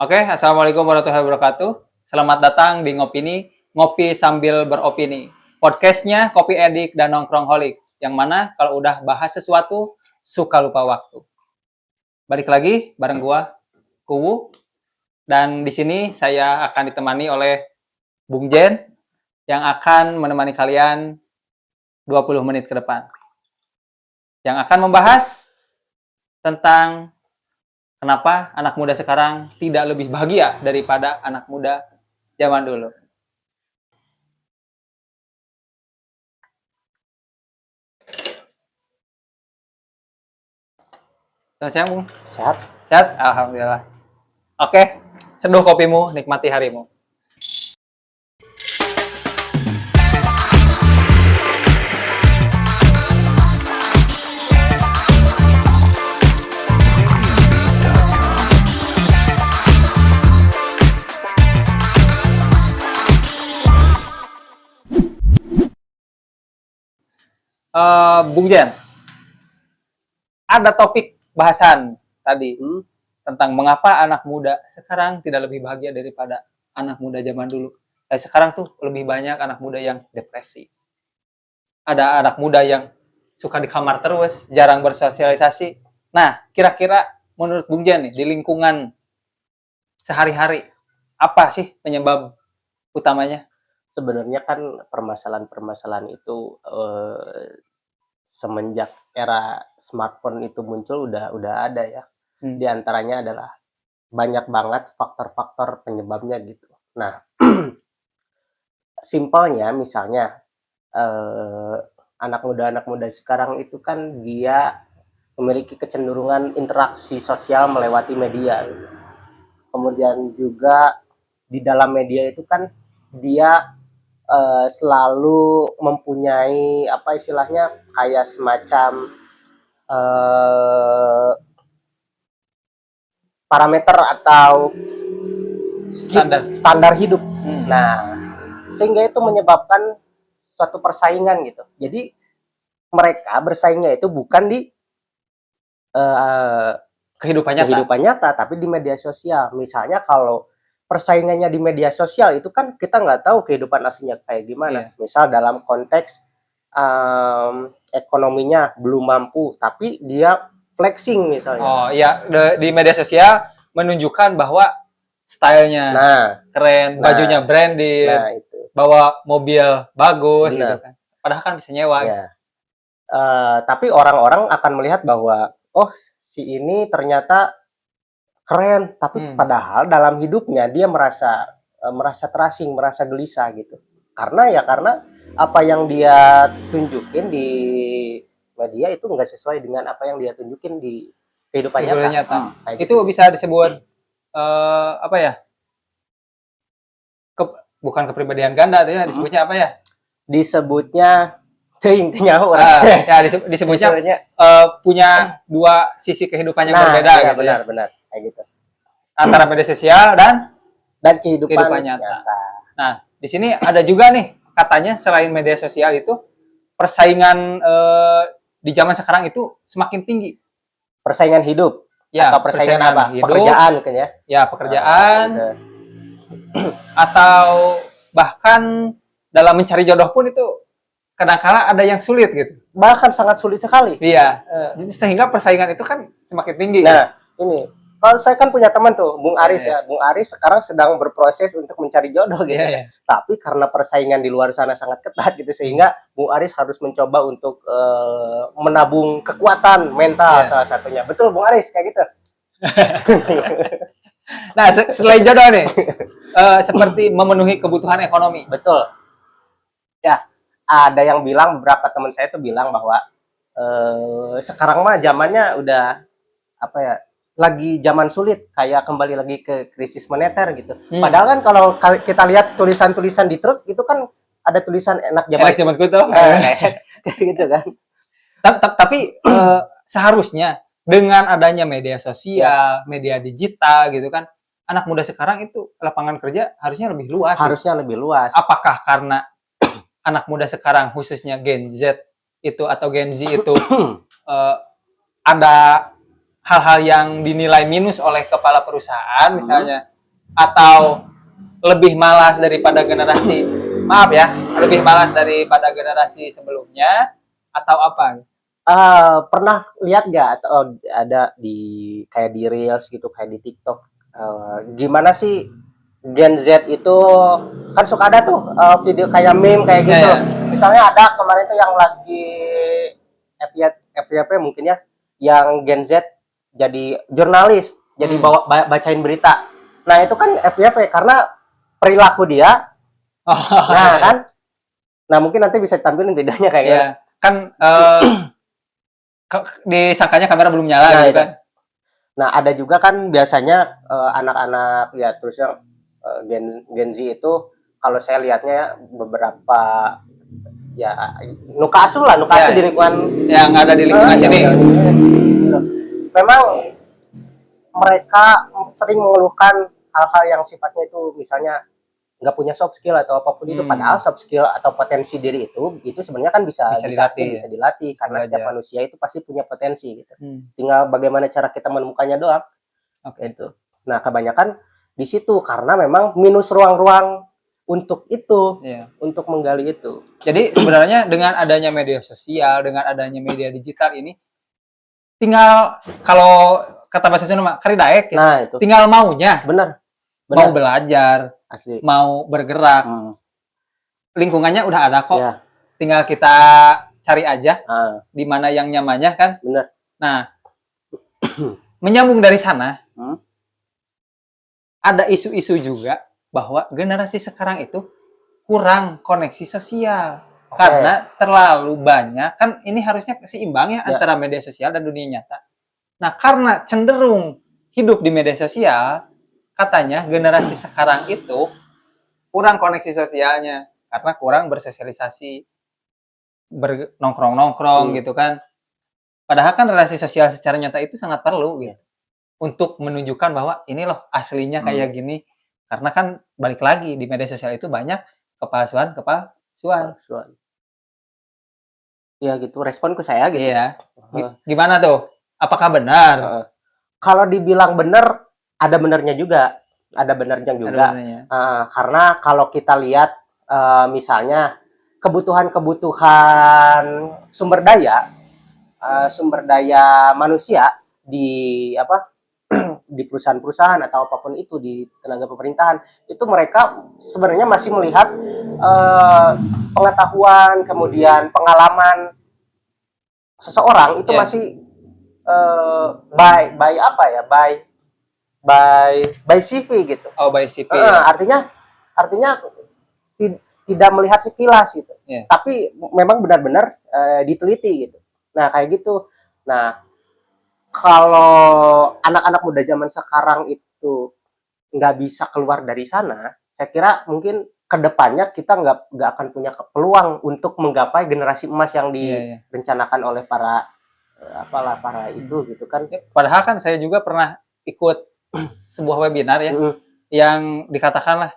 Oke, Assalamualaikum warahmatullahi wabarakatuh. Selamat datang di Ngopini, ngopi sambil beropini. Podcastnya Kopi Edik dan Nongkrong Holik, yang mana kalau udah bahas sesuatu, suka lupa waktu. Balik lagi bareng gua, Kuwu, dan di sini saya akan ditemani oleh Bung Jen, yang akan menemani kalian 20 menit ke depan. Yang akan membahas tentang kenapa anak muda sekarang tidak lebih bahagia daripada anak muda zaman dulu. Selamat siang, Bung. Sehat? Sehat? Alhamdulillah. Oke, seduh kopimu, nikmati harimu. Bung Jen, ada topik bahasan tadi tentang mengapa anak muda sekarang tidak lebih bahagia daripada anak muda zaman dulu. Sekarang tuh lebih banyak anak muda yang depresi. Ada anak muda yang suka di kamar terus, jarang bersosialisasi. Nah, kira-kira menurut Bung Jen nih, di lingkungan sehari-hari, apa sih penyebab utamanya? Sebenarnya kan permasalahan-permasalahan itu semenjak era smartphone itu muncul udah ada ya. Di antaranya adalah banyak banget faktor-faktor penyebabnya gitu. Nah, simpelnya misalnya anak muda sekarang itu kan dia memiliki kecenderungan interaksi sosial melewati media gitu. Kemudian juga di dalam media itu kan dia selalu mempunyai apa istilahnya kayak semacam parameter atau standar hidup. Nah, sehingga itu menyebabkan suatu persaingan gitu. Jadi mereka bersaingnya itu bukan di kehidupan nyata, tapi di media sosial. Misalnya kalau persaingannya di media sosial itu kan kita nggak tahu kehidupan aslinya kayak gimana. Misal dalam konteks ekonominya belum mampu, tapi dia flexing misalnya. Oh ya, di media sosial menunjukkan bahwa stylenya keren, bajunya branded, bawa mobil bagus gitu kan. Padahal kan bisa nyewa. Ya. Tapi orang-orang akan melihat bahwa oh si ini ternyata keren, tapi padahal dalam hidupnya dia merasa terasing, merasa gelisah gitu. Karena apa yang dia tunjukin di media itu nggak sesuai dengan apa yang dia tunjukin di kehidupan nyata. Itu bisa disebut apa ya? Bukan kepribadian ganda tuh ya, disebutnya apa ya? Disebutnya disebutnya punya dua sisi kehidupan yang berbeda ya, gitu. Benar kayak gitu. Antara media sosial dan kehidupan nyata. Nah, di sini ada juga nih katanya selain media sosial itu persaingan di zaman sekarang itu semakin tinggi. Persaingan hidup. Ya, atau persaingan apa? Hidup, pekerjaan mungkin ya. Ya, pekerjaan. Atau bahkan dalam mencari jodoh pun itu kadang-kala ada yang sulit gitu. Bahkan sangat sulit sekali. Iya. Sehingga persaingan itu kan semakin tinggi. Nah, ini. Kalau saya kan punya teman tuh, Bung Aris ya. Bung Aris sekarang sedang berproses untuk mencari jodoh gitu. Tapi karena persaingan di luar sana sangat ketat gitu, sehingga Bung Aris harus mencoba untuk menabung kekuatan mental salah satunya. Betul Bung Aris kayak gitu. Nah, selain jodoh nih, seperti memenuhi kebutuhan ekonomi. Betul. Ya, ada yang bilang, beberapa teman saya tuh bilang bahwa sekarang mah zamannya udah apa ya, lagi zaman sulit, kayak kembali lagi ke krisis moneter gitu. Padahal kan kalau kita lihat tulisan-tulisan di truk itu kan ada tulisan enak zamanku tuh. Gitu kan. Tapi seharusnya dengan adanya media sosial, media digital gitu kan, anak muda sekarang itu lapangan kerja harusnya lebih luas. Harusnya lebih luas. Apakah karena anak muda sekarang khususnya Gen Z itu atau Gen Z itu ada hal-hal yang dinilai minus oleh kepala perusahaan, misalnya atau lebih malas daripada generasi, maaf ya, lebih malas daripada generasi sebelumnya atau apa? Pernah lihat nggak atau ada di kayak di Reels gitu, kayak di TikTok, gimana sih Gen Z itu kan suka ada tuh video kayak meme kayak Ya, gitu. ya. Misalnya ada kemarin tuh yang lagi FYP mungkin ya, yang Gen Z jadi jurnalis, jadi bacain berita. Nah itu kan FYP karena perilaku dia. Oh, Nah ya, kan, nah mungkin nanti bisa tampilin videonya kayak ya. gimana. Kan disangkanya kamera belum nyala Nah gitu itu. kan. Nah, ada juga kan biasanya anak-anak ya terusnya Gen Z itu kalau saya lihatnya beberapa ya nuka asuh lah, nuka asuh Ya, di lingkungan yang ada di lingkungan sini. memang mereka sering mengeluhkan hal-hal yang sifatnya itu misalnya nggak punya soft skill atau apapun itu, padahal soft skill atau potensi diri itu sebenarnya kan bisa Bisa dilatih, bisa dilatih karena setiap belajar. manusia itu pasti punya potensi gitu. Hmm, Tinggal bagaimana cara kita menemukannya doang. Oke. Itu. Nah, kebanyakan di situ karena memang minus ruang-ruang untuk itu, Iya. untuk menggali itu. Jadi sebenarnya dengan adanya media sosial, dengan adanya media digital ini, tinggal kalau kata bahasa Sunda mah kari daek ya. Nah, itu. Tinggal maunya, Benar. mau belajar, Asli. mau bergerak, lingkungannya udah ada kok. Ya. Tinggal kita cari aja di mana yang nyamannya kan. Benar. Nah, menyambung dari sana, ada isu-isu juga bahwa generasi sekarang itu kurang koneksi sosial. Karena terlalu banyak, kan ini harusnya seimbang ya antara media sosial dan dunia nyata. Nah, karena cenderung hidup di media sosial, katanya generasi sekarang itu kurang koneksi sosialnya karena kurang bersosialisasi, nongkrong gitu kan. Padahal kan relasi sosial secara nyata itu sangat perlu gitu. Untuk menunjukkan bahwa ini loh aslinya kayak gini. Karena kan balik lagi di media sosial itu banyak kepalsuan. Ya gitu, respon ke saya gitu. Iya. Gimana tuh? Apakah benar? Kalau dibilang benar, ada benarnya juga. Ada benarnya juga. Karena kalau kita lihat misalnya kebutuhan-kebutuhan sumber daya manusia di di perusahaan-perusahaan atau apapun itu di tenaga pemerintahan itu mereka sebenarnya masih melihat pengetahuan kemudian pengalaman seseorang itu masih by apa ya by CV gitu. By CV. Artinya tidak melihat sekilas gitu. Tapi memang benar-benar diteliti gitu. Nah kayak gitu. Nah kalau anak-anak muda zaman sekarang itu nggak bisa keluar dari sana, saya kira mungkin kedepannya kita nggak akan punya peluang untuk menggapai generasi emas yang direncanakan oleh para itu gitu kan. Padahal kan saya juga pernah ikut sebuah webinar ya, yang dikatakan lah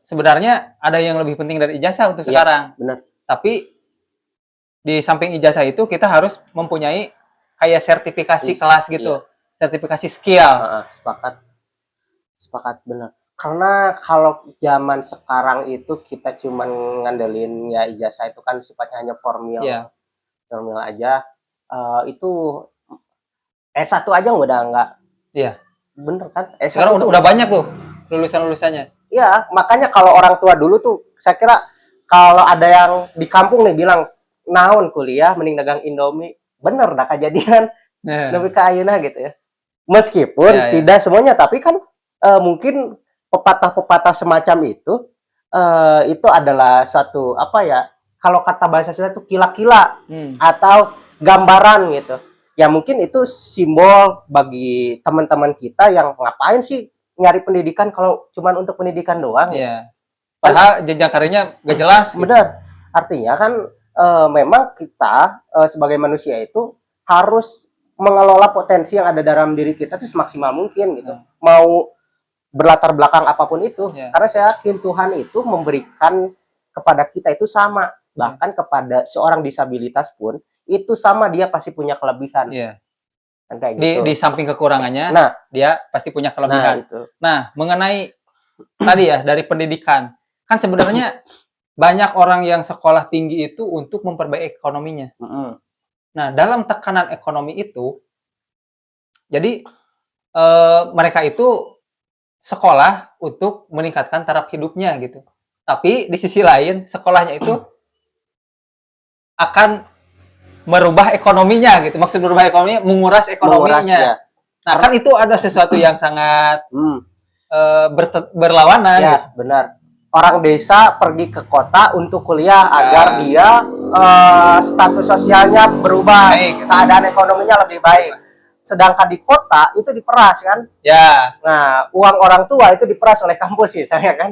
sebenarnya ada yang lebih penting dari ijazah untuk sekarang. Benar. Tapi di samping ijazah itu kita harus mempunyai kayak sertifikasi kelas gitu, sertifikasi skill. Sepakat benar. Karena kalau zaman sekarang itu kita cuma ngandelin ya ijazah itu kan sifatnya hanya formal aja. Itu S1 aja udah enggak. Iya. Bener kan? Sekarang udah banyak tuh lulusan-lulusannya. Iya, makanya kalau orang tua dulu tuh saya kira kalau ada yang di kampung nih bilang naon kuliah mending dagang Indomie, bener dah kejadian lebih ke ayeuna gitu ya. Meskipun tidak semuanya, tapi kan mungkin pepatah-pepatah semacam itu adalah suatu apa ya? Kalau kata bahasa Sunda itu kila-kila atau gambaran gitu. Ya mungkin itu simbol bagi teman-teman kita yang ngapain sih nyari pendidikan kalau cuman untuk pendidikan doang. Iya. Padahal jenjang karirnya gak jelas. Benar. Artinya kan memang kita sebagai manusia itu harus mengelola potensi yang ada dalam diri kita itu semaksimal mungkin gitu. Mau berlatar belakang apapun itu. Karena saya yakin Tuhan itu memberikan kepada kita itu sama. Bahkan kepada seorang disabilitas pun itu sama, dia pasti punya kelebihan. Kan kayak Di gitu. samping kekurangannya, Nah, dia pasti punya kelebihan. itu. Nah, mengenai tadi ya dari pendidikan, kan sebenarnya banyak orang yang sekolah tinggi itu untuk memperbaiki ekonominya. Nah, dalam tekanan ekonomi itu, jadi mereka itu sekolah untuk meningkatkan taraf hidupnya gitu. Tapi di sisi lain, sekolahnya itu akan merubah ekonominya gitu. Maksud merubah ekonominya, menguras ekonominya. Ya. Nah, kan itu ada sesuatu yang sangat berlawanan. Ya, gitu. benar. Orang desa pergi ke kota untuk kuliah agar dia status sosialnya berubah, keadaan ekonominya lebih baik. Sedangkan di kota itu diperas kan? Ya. Nah, uang orang tua itu diperas oleh kampus misalnya kan?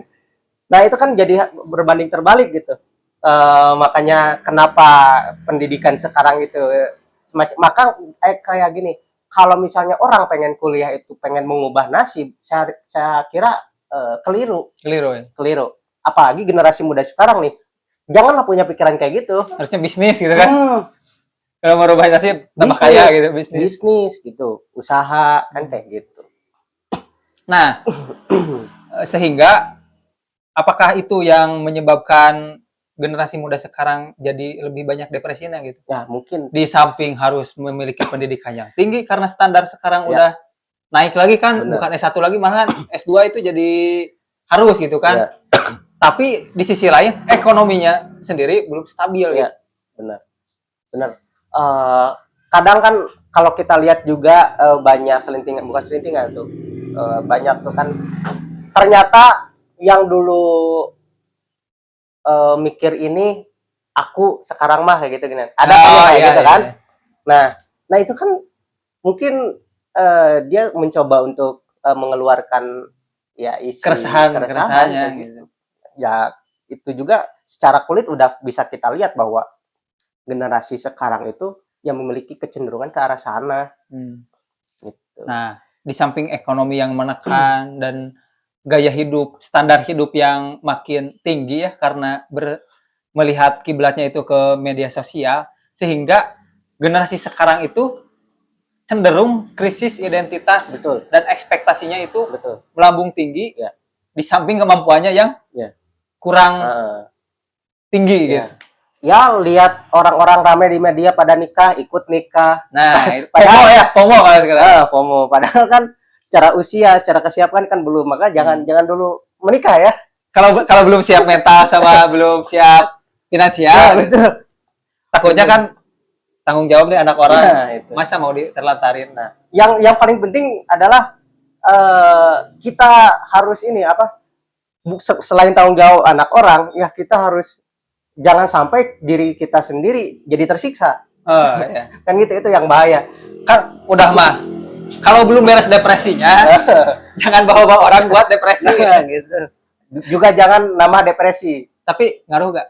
Nah, itu kan jadi berbanding terbalik gitu. Makanya kenapa pendidikan sekarang itu semacam kayak gini. Kalau misalnya orang pengen kuliah itu pengen mengubah nasib, saya kira keliru. Keliru. Apalagi generasi muda sekarang nih. Janganlah punya pikiran kayak gitu. Harusnya bisnis gitu kan. Kalau merubah nasib tambah kaya gitu, bisnis gitu, usaha kan kayak gitu. Nah, sehingga apakah itu yang menyebabkan generasi muda sekarang jadi lebih banyak depresinya gitu? Ya, mungkin. Di samping harus memiliki pendidikan yang tinggi karena standar sekarang udah naik lagi kan, bukan S1 lagi, malahan S2 itu jadi harus gitu kan. Tapi di sisi lain ekonominya sendiri belum stabil gitu. Benar. Kadang kan kalau kita lihat juga banyak bukan selintingan tuh, banyak tuh kan ternyata yang dulu mikir ini aku sekarang mah kayak gitu gini. Ada kayak gitu kan. Nah itu kan mungkin dia mencoba untuk mengeluarkan ya isi keresahannya gitu. Ya itu juga secara kulit udah bisa kita lihat bahwa generasi sekarang itu yang memiliki kecenderungan ke arah sana. Gitu. Nah, di samping ekonomi yang menekan dan gaya hidup, standar hidup yang makin tinggi ya karena melihat kiblatnya itu ke media sosial, sehingga generasi sekarang itu cenderung krisis identitas. Betul. Dan ekspektasinya itu melambung tinggi di samping kemampuannya yang kurang tinggi gitu. Ya, lihat orang-orang ramai di media pada nikah, ikut nikah. Nah, FOMO kalau sekarang. FOMO. Padahal kan secara usia, secara kesiapan kan belum. Maka jangan dulu menikah ya. Kalau belum siap mental sama belum siap finansial. Betul. Takutnya kan tanggung jawab nih anak orang. Masa mau diterlantarin. Nah, yang paling penting adalah kita harus ini apa? Selain tanggung jawab anak orang, ya kita harus jangan sampai diri kita sendiri jadi tersiksa. Kan gitu, itu yang bahaya. Kan udah mah kalau belum beres depresinya jangan bawa-bawa orang buat depresi. Gitu. Juga jangan nambah depresi. Tapi ngaruh gak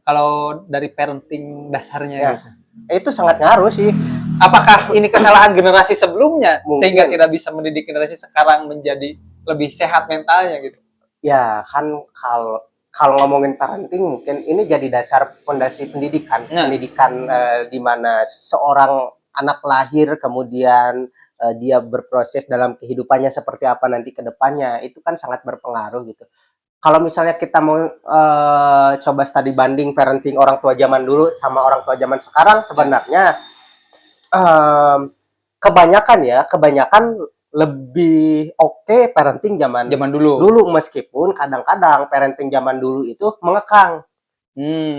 kalau dari parenting dasarnya gitu? Itu sangat ngaruh sih. Apakah ini kesalahan generasi sebelumnya sehingga tidak bisa mendidik generasi sekarang menjadi lebih sehat mentalnya gitu? Ya kan kalau ngomongin parenting mungkin ini jadi dasar fondasi pendidikan. Pendidikan di mana seorang anak lahir kemudian dia berproses dalam kehidupannya seperti apa nanti ke depannya, itu kan sangat berpengaruh gitu. Kalau misalnya kita mau coba studi banding parenting orang tua zaman dulu sama orang tua zaman sekarang, sebenarnya kebanyakan lebih oke parenting zaman dulu meskipun kadang-kadang parenting zaman dulu itu mengekang.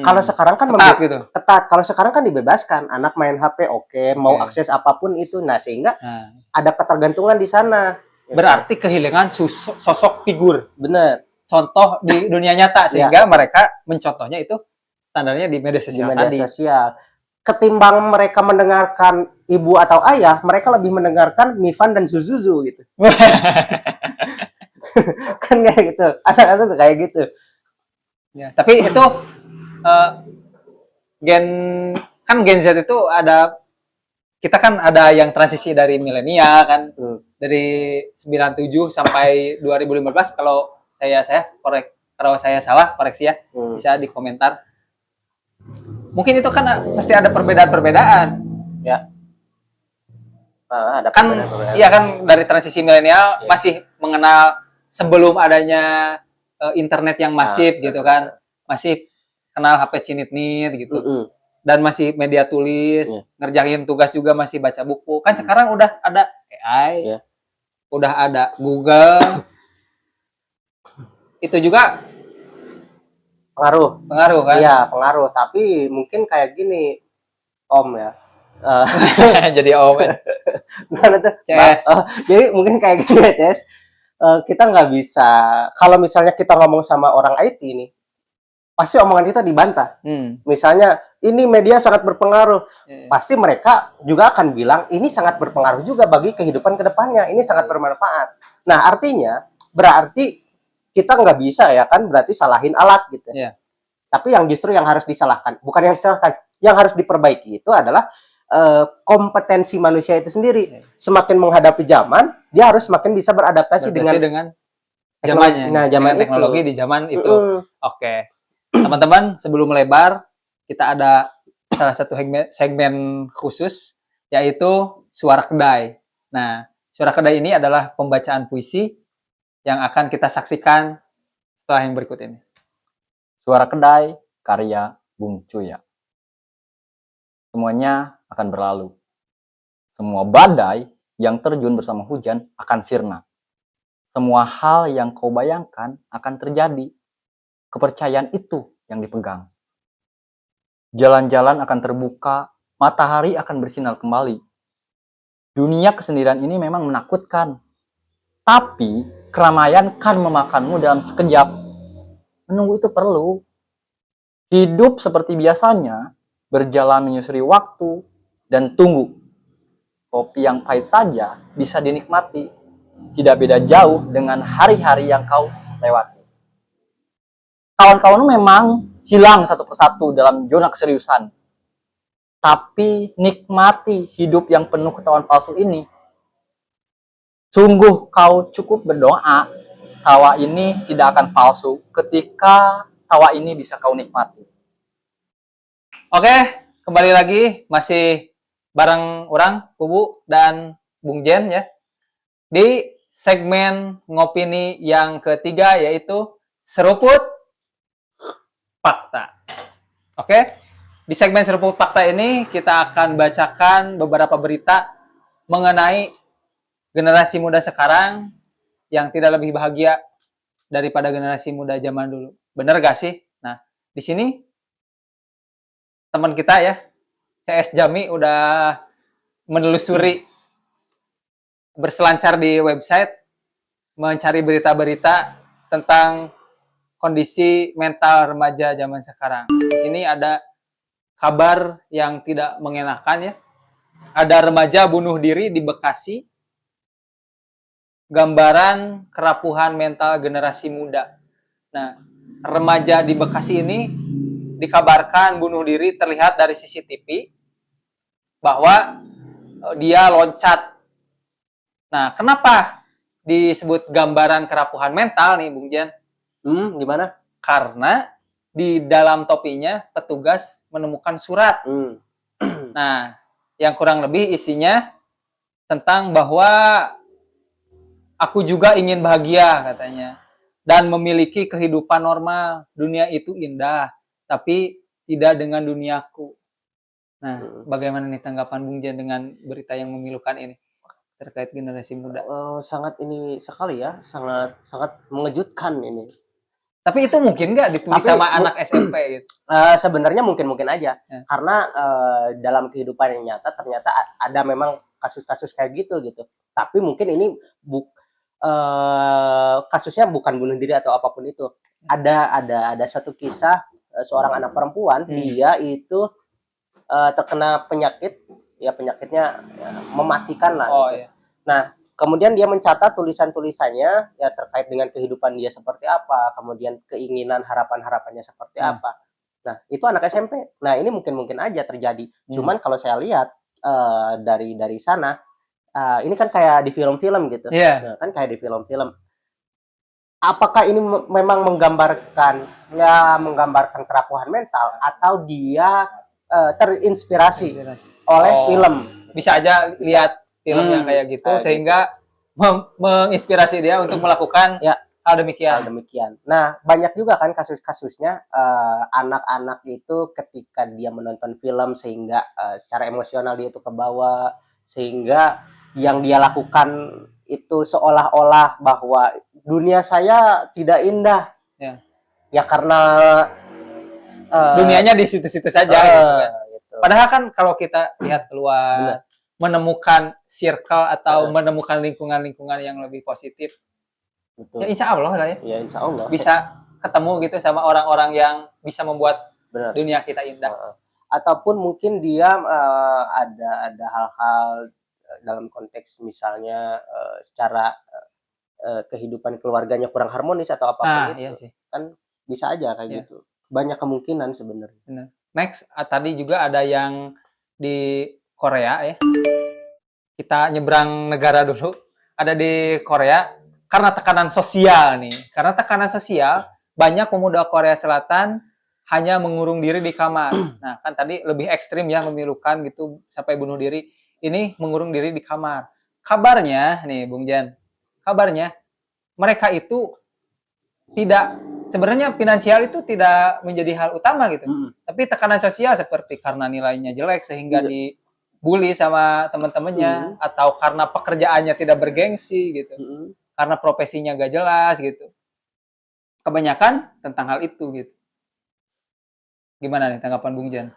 Kalau sekarang kan ketat. Kalau sekarang kan dibebaskan, anak main HP mau akses apapun itu. Nah, sehingga ada ketergantungan di sana. Berarti kehilangan sosok figur. Bener. Contoh di dunia nyata sehingga mereka mencontohnya itu standarnya di media sosial. Ketimbang mereka mendengarkan ibu atau ayah, mereka lebih mendengarkan Mifan dan Zuzuzu gitu. Kan kayak gitu. Anak-anak tuh kayak gitu. Ya, tapi itu Gen Z itu kita kan ada yang transisi dari milenial kan, dari 97 sampai 2015. Kalau kalau saya salah koreksi ya, bisa di komentar. Mungkin itu kan pasti ada perbedaan-perbedaan ya. Ada Kan perbedaan. iya kan dari transisi milenial Iya. masih mengenal sebelum adanya internet yang masif gitu kan. Masih kenal HP cinit-nit gitu. Dan masih media tulis, Iya. ngerjain tugas juga masih baca buku. Kan sekarang udah ada AI, Iya. udah ada Google. Itu juga Pengaruh. pengaruh kan? Iya, pengaruh. Tapi mungkin kayak gini, Om ya. Jadi Gimana tuh? CS. Jadi mungkin kayak gini ya, Ces. Kita nggak bisa, kalau misalnya kita ngomong sama orang IT nih, pasti omongan kita dibantah. Misalnya, ini media sangat berpengaruh. Pasti mereka juga akan bilang, ini sangat berpengaruh juga bagi kehidupan kedepannya. Ini sangat bermanfaat. Nah, artinya, berarti kita nggak bisa ya kan, berarti salahin alat gitu. Iya. Tapi yang justru yang harus disalahkan, bukan yang disalahkan, yang harus diperbaiki itu adalah kompetensi manusia itu sendiri. Semakin menghadapi zaman, dia harus semakin bisa beradaptasi dengan zamannya. Nah, zaman dengan teknologi itu. di zaman itu. Oke. Teman-teman, sebelum melebar, kita ada salah satu segmen khusus, yaitu Suara Kedai. Nah, Suara Kedai ini adalah pembacaan puisi yang akan kita saksikan setelah yang berikut ini. Suara Kedai, karya Bung Cuya. Semuanya akan berlalu. Semua badai yang terjun bersama hujan akan sirna. Semua hal yang kau bayangkan akan terjadi. Kepercayaan itu yang dipegang. Jalan-jalan akan terbuka, matahari akan bersinar kembali. Dunia kesendirian ini memang menakutkan. Tapi keramaian kan memakanmu dalam sekejap. Menunggu itu perlu. Hidup seperti biasanya, berjalan menyusuri waktu, dan tunggu. Kopi yang pahit saja bisa dinikmati. Tidak beda jauh dengan hari-hari yang kau lewati. Kawan-kawan memang hilang satu persatu dalam zona keseriusan. Tapi nikmati hidup yang penuh ketahuan palsu ini. Sungguh kau cukup berdoa, tawa ini tidak akan palsu ketika tawa ini bisa kau nikmati. Oke, kembali lagi masih bareng orang, Kubu dan Bung Jen ya. Di segmen ngopini yang ketiga yaitu Seruput Fakta. Oke, di segmen Seruput Fakta ini kita akan bacakan beberapa berita mengenai generasi muda sekarang yang tidak lebih bahagia daripada generasi muda zaman dulu. Bener gak sih? Nah, di sini teman kita ya, CS Jami udah menelusuri, berselancar di website, mencari berita-berita tentang kondisi mental remaja zaman sekarang. Di sini ada kabar yang tidak mengenakan ya. Ada remaja bunuh diri di Bekasi. Gambaran kerapuhan mental generasi muda. Nah, remaja di Bekasi ini dikabarkan bunuh diri terlihat dari CCTV bahwa dia loncat. Nah, kenapa disebut gambaran kerapuhan mental nih, Bung Jan? Gimana? Karena di dalam topinya petugas menemukan surat. Nah, yang kurang lebih isinya tentang bahwa aku juga ingin bahagia katanya dan memiliki kehidupan normal. Dunia itu indah, tapi tidak dengan duniaku. Nah, bagaimana nih tanggapan Bung Jan dengan berita yang memilukan ini terkait generasi muda? Sangat ini sekali ya, sangat mengejutkan ini. Tapi itu mungkin nggak ditulis sama anak SMP gitu? Sebenarnya mungkin aja, Ya. karena dalam kehidupan yang nyata ternyata ada memang kasus-kasus kayak gitu. Tapi mungkin ini kasusnya bukan bunuh diri atau apapun itu. Ada satu kisah seorang anak perempuan, dia itu terkena penyakit, ya penyakitnya mematikan lah. Oh, gitu. iya. Nah, kemudian dia mencatat tulisan-tulisannya ya terkait dengan kehidupan dia seperti apa, kemudian keinginan harapan-harapannya seperti apa. Nah, itu anak SMP. Nah, ini mungkin aja terjadi. Cuman kalau saya lihat dari sana, ini kan kayak di film-film gitu. Iya. Nah, kan kayak di film-film. Apakah ini memang menggambarkan kerapuhan mental atau dia terinspirasi oleh film? Bisa aja lihat film yang kayak gitu kayak sehingga menginspirasi dia untuk melakukan Ya. hal Hal demikian. demikian. Nah, banyak juga kan kasus-kasusnya anak-anak itu ketika dia menonton film sehingga secara emosional dia itu kebawa, sehingga yang dia lakukan itu seolah-olah bahwa dunia saya tidak indah. Ya. Ya karena Dunianya di situ-situ saja eh, gitu kan. gitu. Padahal kan kalau kita lihat keluar, menemukan circle atau Benar. menemukan lingkungan-lingkungan yang lebih positif, Betul. ya insya Allah lah ya Ya insya Allah bisa ketemu gitu sama orang-orang yang bisa membuat benar. dunia kita indah. Ataupun mungkin dia ada hal-hal dalam konteks misalnya secara kehidupan keluarganya kurang harmonis atau apapun itu, Iya sih. kan bisa aja kayak Iya. gitu. Banyak kemungkinan sebenarnya. Next, tadi juga ada yang di Korea ya. Kita nyebrang negara dulu. Ada di Korea karena tekanan sosial nih. Karena tekanan sosial, banyak pemuda Korea Selatan hanya mengurung diri di kamar. Nah, kan tadi lebih ekstrim ya, memilukan gitu sampai bunuh diri. Ini mengurung diri di kamar. Kabarnya nih, Bung Jan. Kabarnya mereka itu tidak, sebenarnya finansial itu tidak menjadi hal utama gitu. Tapi tekanan sosial seperti karena nilainya jelek sehingga dibully sama teman-temannya, atau karena pekerjaannya tidak bergengsi gitu. Karena profesinya gak jelas gitu. Kebanyakan tentang hal itu gitu. Gimana nih tanggapan Bung Jan?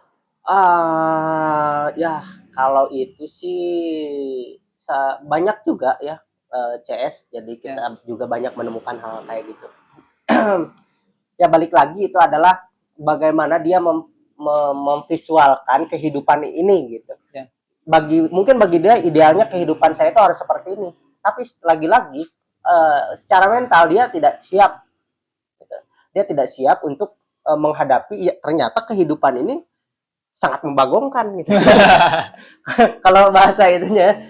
Ya kalau itu sih banyak juga ya CS, jadi kita juga banyak menemukan hal kayak gitu. Ya balik lagi itu adalah bagaimana dia memvisualkan kehidupan ini gitu. Ya. Mungkin bagi dia idealnya kehidupan saya itu harus seperti ini, tapi lagi-lagi secara mental dia tidak siap gitu. Dia tidak siap untuk menghadapi ternyata kehidupan ini sangat membagongkan gitu. Kalau bahasa itunya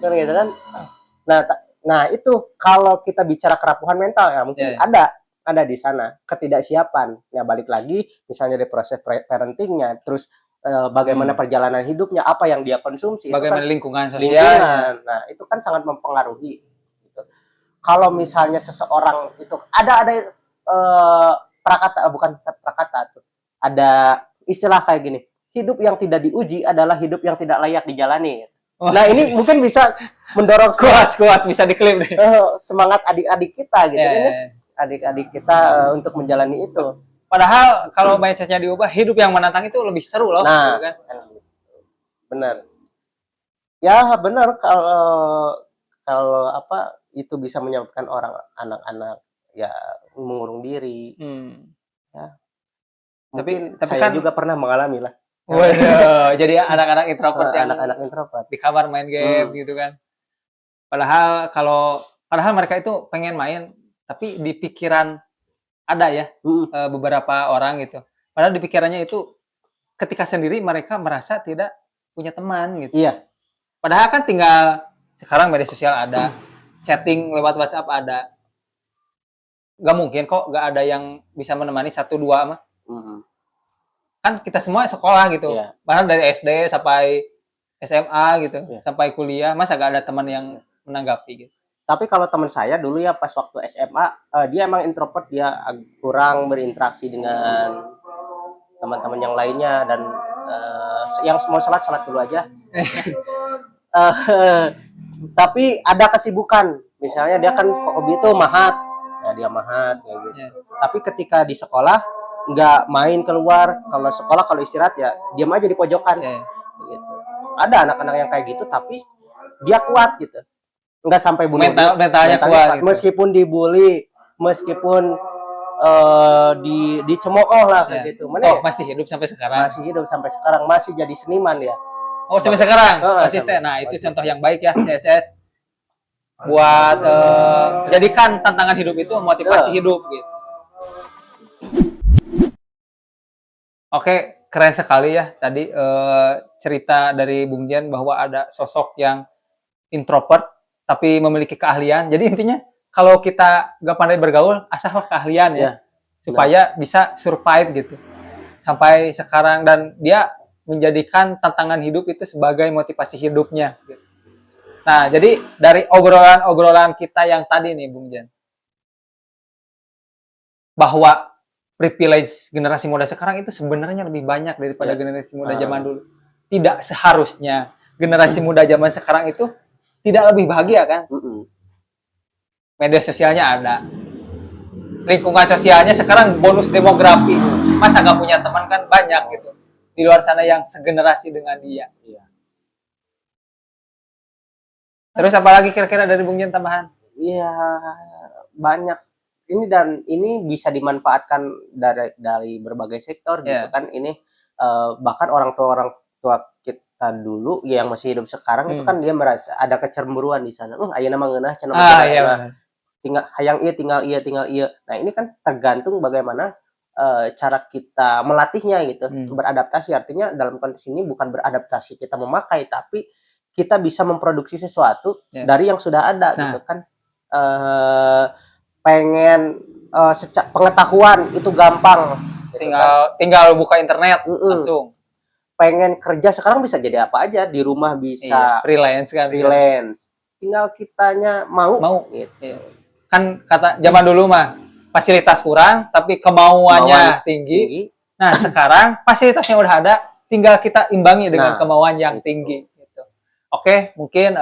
kan gitu kan. Nah itu kalau kita bicara kerapuhan mental ya mungkin ada di sana ketidaksiapan. Ya balik lagi misalnya di proses parentingnya, terus bagaimana perjalanan hidupnya, apa yang dia konsumsi, bagaimana itu kan lingkungan sosialnya. Nah itu kan sangat mempengaruhi. Gitu. Kalau misalnya seseorang itu ada prakata tuh, ada istilah kayak gini, hidup yang tidak diuji adalah hidup yang tidak layak dijalani. Nah ini mungkin bisa mendorong kuat bisa diklaim deh. Semangat adik-adik kita gitu kan, adik-adik kita untuk menjalani itu. Padahal kalau mindsetnya diubah, hidup yang menantang itu lebih seru loh. Nah, kan? Benar. Ya benar kalau apa itu bisa menyebabkan anak-anak ya mengurung diri. Ya. Mungkin tapi saya kan juga pernah mengalami lah. Waduh, jadi anak-anak introvert yang anak-anak introvert di kamar main games gitu kan. Padahal mereka itu pengen main, tapi di pikiran ada ya beberapa orang gitu. Padahal di pikirannya itu ketika sendiri mereka merasa tidak punya teman gitu. Iya. Padahal kan tinggal sekarang media sosial ada, chatting lewat WhatsApp ada. Gak mungkin kok gak ada yang bisa menemani 1-2 mah. Kan kita semua sekolah gitu. Bahkan dari SD sampai SMA gitu, sampai kuliah, masa gak ada teman yang menanggapi gitu. Tapi kalau teman saya dulu ya pas waktu SMA, dia emang introvert, dia kurang berinteraksi dengan teman-teman yang lainnya, dan yang mau sholat dulu aja. Tapi ada kesibukan, misalnya dia kan hobi itu mahat, ya dia mahat kayak gitu. Tapi ketika di sekolah nggak main keluar, kalau istirahat ya diam aja di pojokan. Gitu. Ada anak-anak yang kayak gitu, tapi dia kuat gitu. Nggak sampai bunuh diri. Mentalnya kuat gitu. Meskipun dibully, meskipun dicemooh lah kayak gitu. Masih hidup sampai sekarang. Masih jadi seniman ya. Sampai sekarang konsisten. Nah, itu contoh yang baik ya CSS. Buat jadikan tantangan hidup itu motivasi hidup gitu. Oke, keren sekali ya tadi cerita dari Bung Jan bahwa ada sosok yang introvert tapi memiliki keahlian. Jadi intinya kalau kita gak pandai bergaul, asal keahlian ya, supaya bisa survive gitu sampai sekarang, dan dia menjadikan tantangan hidup itu sebagai motivasi hidupnya. Gitu. Nah, jadi dari obrolan-obrolan kita yang tadi nih, Bung Jen, bahwa privilege generasi muda sekarang itu sebenarnya lebih banyak daripada Ya. generasi muda zaman dulu. Tidak seharusnya generasi muda zaman sekarang itu tidak lebih bahagia kan? Media sosialnya ada, lingkungan sosialnya sekarang bonus demografi. Masa nggak punya teman kan banyak gitu di luar sana yang segenerasi dengan dia. Iya. Terus apalagi kira-kira dari Bung Jen tambahan? Iya, banyak. Ini bisa dimanfaatkan dari berbagai sektor gitu kan. Ini bahkan orang tua kita dulu yang masih hidup sekarang itu kan dia merasa ada kecemburuan di sana. Ayeuna mah ngeunah cenah tinggal hayang tinggal iya. Nah, ini kan tergantung bagaimana cara kita melatihnya gitu, beradaptasi. Artinya dalam konteks ini bukan beradaptasi kita memakai, tapi kita bisa memproduksi sesuatu dari yang sudah ada gitu kan. Pengen pengetahuan itu gampang. Gitu tinggal buka internet langsung. Pengen kerja sekarang bisa jadi apa aja, di rumah bisa freelance kan. Tinggal kitanya mau gitu. Kan kata zaman dulu mah fasilitas kurang tapi kemauannya tinggi. Nah, sekarang fasilitasnya udah ada, tinggal kita imbangi dengan kemauan yang tinggi gitu. Oke, mungkin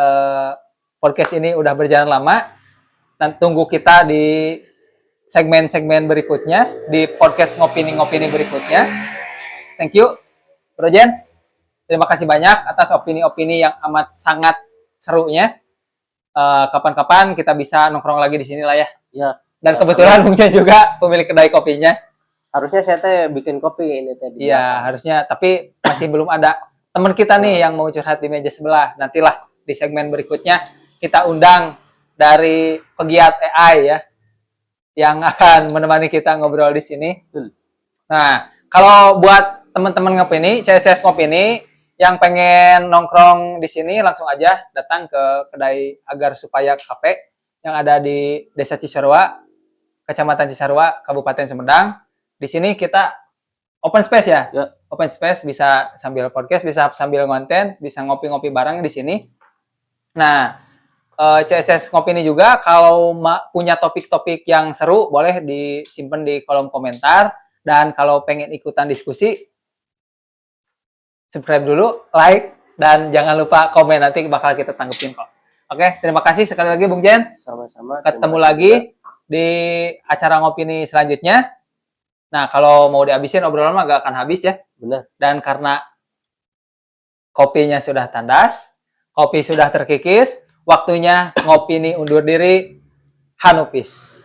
podcast ini udah berjalan lama. Dan tunggu kita di segmen-segmen berikutnya, di podcast ngopini-ngopini berikutnya. Thank you, Bro Jen. Terima kasih banyak atas opini-opini yang amat sangat serunya. Kapan-kapan kita bisa nongkrong lagi di sini lah ya. Ya. Dan kebetulan Bung Jen juga pemilik kedai kopinya. Harusnya saya teh bikin kopi ini tadi. Iya, harusnya, tapi masih belum ada teman kita nih yang mau curhat di meja sebelah. Nantilah di segmen berikutnya kita undang dari pegiat AI ya, yang akan menemani kita ngobrol di sini. Nah, kalau buat teman-teman ngopini, CSS ngopini yang pengen nongkrong di sini, langsung aja datang ke kedai Agar Supaya Cafe yang ada di Desa Cisarua, Kecamatan Cisarua, Kabupaten Sumedang. Di sini kita open space ya. Open space, bisa sambil podcast, bisa sambil konten, bisa ngopi-ngopi bareng di sini. Nah, CSS Ngopini juga kalau punya topik-topik yang seru boleh disimpan di kolom komentar, dan kalau pengen ikutan diskusi subscribe dulu, like, dan jangan lupa komen, nanti bakal kita tanggepin kok. Oke, terima kasih sekali lagi Bung Jen. Sama-sama. Ketemu lagi di acara Ngopini selanjutnya. Nah, kalau mau dihabisin obrolan mah gak akan habis ya. Benar. Dan karena kopinya sudah tandas, kopi sudah terkikis, waktunya Ngopini undur diri. Hanupis.